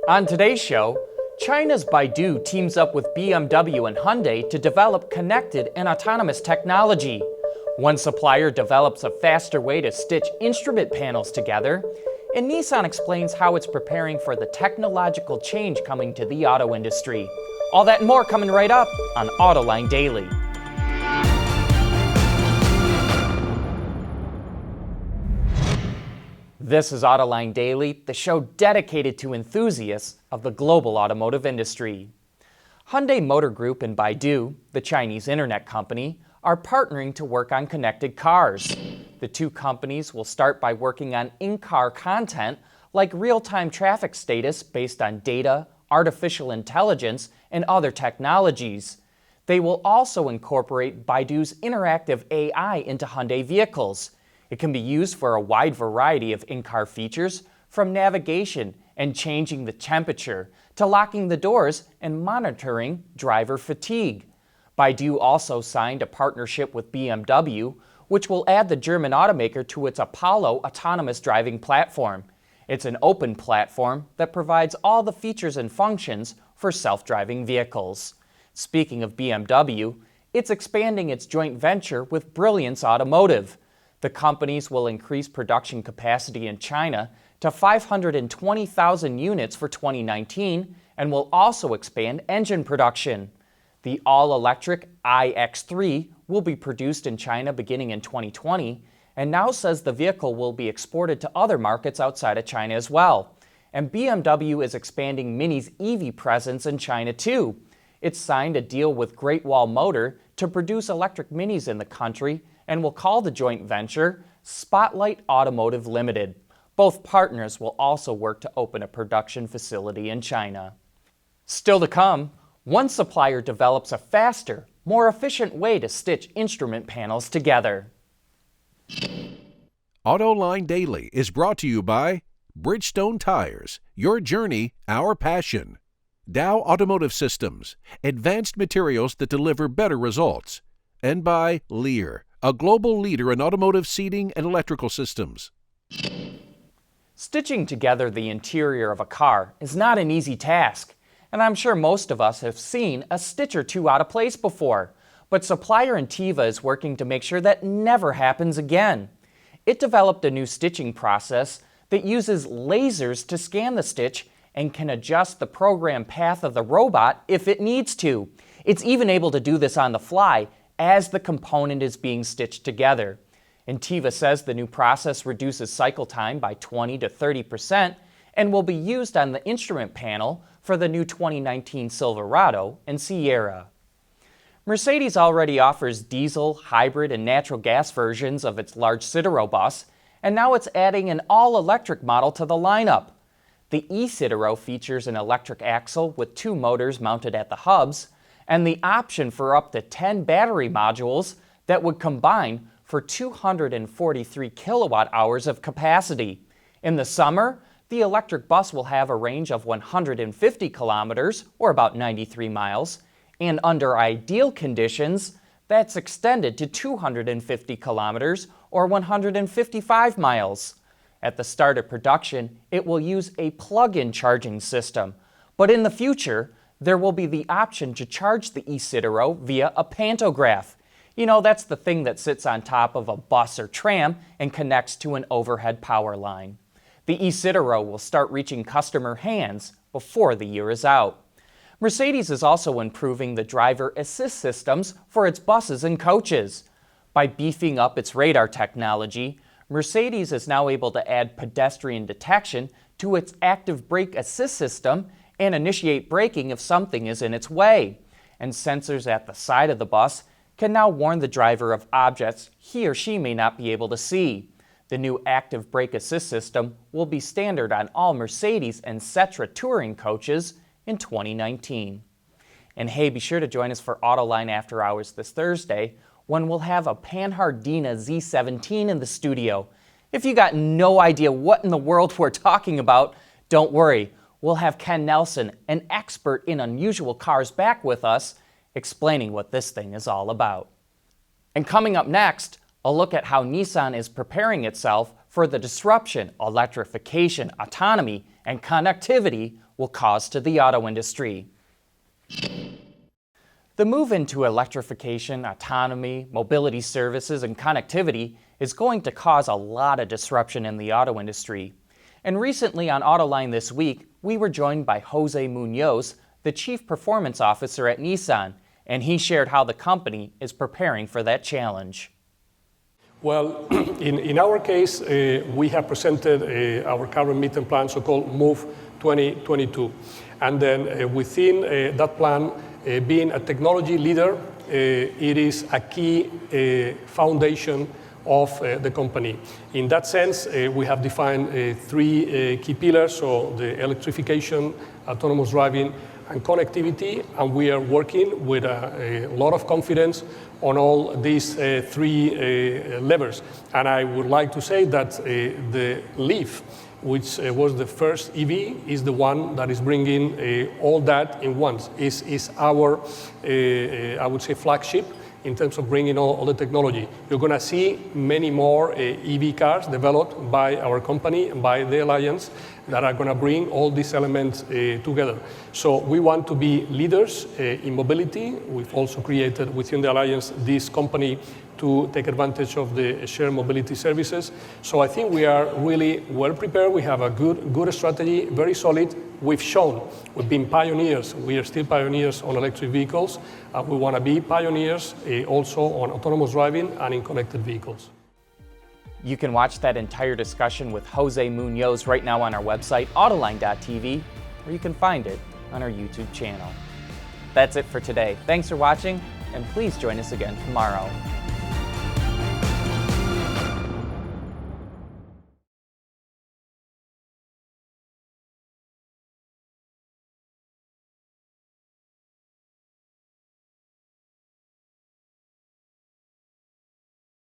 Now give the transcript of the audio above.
On today's show, China's Baidu teams up with BMW and Hyundai to develop connected and autonomous technology. One supplier develops a faster way to stitch instrument panels together, and Nissan explains how it's preparing for the technological change coming to the auto industry. All that and more coming right up on Autoline Daily. This is Autoline Daily, the show dedicated to enthusiasts of the global automotive industry. Hyundai Motor Group and Baidu, the Chinese internet company, are partnering to work on connected cars. The two companies will start by working on in-car content like real-time traffic status based on data, artificial intelligence, and other technologies. They will also incorporate Baidu's interactive AI into Hyundai vehicles. It can be used for a wide variety of in-car features, from navigation and changing the temperature to locking the doors and monitoring driver fatigue. Baidu also signed a partnership with BMW, which will add the German automaker to its Apollo autonomous driving platform. It's an open platform that provides all the features and functions for self-driving vehicles. Speaking of BMW, it's expanding its joint venture with Brilliance Automotive. The companies will increase production capacity in China to 520,000 units for 2019 and will also expand engine production. The all-electric iX3 will be produced in China beginning in 2020 and now says the vehicle will be exported to other markets outside of China as well. And BMW is expanding Mini's EV presence in China too. It's signed a deal with Great Wall Motor to produce electric Minis in the country and will call the joint venture Spotlight Automotive Limited. Both partners will also work to open a production facility in China. Still to come, one supplier develops a faster, more efficient way to stitch instrument panels together. Autoline Daily is brought to you by Bridgestone Tires, your journey, our passion. Dow Automotive Systems, advanced materials that deliver better results. And by Lear, a global leader in automotive seating and electrical systems. Stitching together the interior of a car is not an easy task, and I'm sure most of us have seen a stitch or two out of place before, but supplier Intiva is working to make sure that never happens again. It developed a new stitching process that uses lasers to scan the stitch and can adjust the program path of the robot if it needs to. It's even able to do this on the fly as the component is being stitched together. Intiva says the new process reduces cycle time by 20 to 30% and will be used on the instrument panel for the new 2019 Silverado and Sierra. Mercedes already offers diesel, hybrid, and natural gas versions of its large Citaro bus, and now it's adding an all-electric model to the lineup. The e-Citaro features an electric axle with 2 motors mounted at the hubs, and the option for up to 10 battery modules that would combine for 243 kilowatt hours of capacity. In the summer, the electric bus will have a range of 150 kilometers, or about 93 miles, and under ideal conditions, that's extended to 250 kilometers, or 155 miles. At the start of production, it will use a plug-in charging system, but in the future, there will be the option to charge the e-Citaro via a pantograph. You know, that's the thing that sits on top of a bus or tram and connects to an overhead power line. The e-Citaro will start reaching customer hands before the year is out. Mercedes is also improving the driver assist systems for its buses and coaches. By beefing up its radar technology, Mercedes is now able to add pedestrian detection to its active brake assist system and initiate braking if something is in its way. And sensors at the side of the bus can now warn the driver of objects he or she may not be able to see. The new active brake assist system will be standard on all Mercedes and Setra touring coaches in 2019. And hey, be sure to join us for Autoline After Hours this Thursday, when we'll have a Panhardina Z17 in the studio. If you got no idea what in the world we're talking about, don't worry. We'll have Ken Nelson, an expert in unusual cars, back with us, explaining what this thing is all about. And coming up next, a look at how Nissan is preparing itself for the disruption, electrification, autonomy, and connectivity will cause to the auto industry. The move into electrification, autonomy, mobility services, and connectivity is going to cause a lot of disruption in the auto industry. And recently on Autoline this week, we were joined by Jose Munoz, the Chief Performance Officer at Nissan, and he shared how the company is preparing for that challenge. Well, in our case, we have presented our current midterm plan, so-called MOVE 2022. And then within that plan, being a technology leader, it is a key foundation of the company. In that sense, we have defined three key pillars, so the electrification, autonomous driving, and connectivity, and we are working with a lot of confidence on all these three levers. And I would like to say that the Leaf, which was the first EV, is the one that is bringing all that in once. Is our, I would say, flagship in terms of bringing all the technology. You're going to see many more EV cars developed by our company and by the Alliance that are going to bring all these elements together. So we want to be leaders in mobility. We've also created within the Alliance this company to take advantage of the shared mobility services. So I think we are really well prepared. We have a good strategy, very solid. We've shown, we've been pioneers. We are still pioneers on electric vehicles. We want to be pioneers also on autonomous driving and in connected vehicles. You can watch that entire discussion with Jose Munoz right now on our website, Autoline.tv, or you can find it on our YouTube channel. That's it for today. Thanks for watching, and please join us again tomorrow.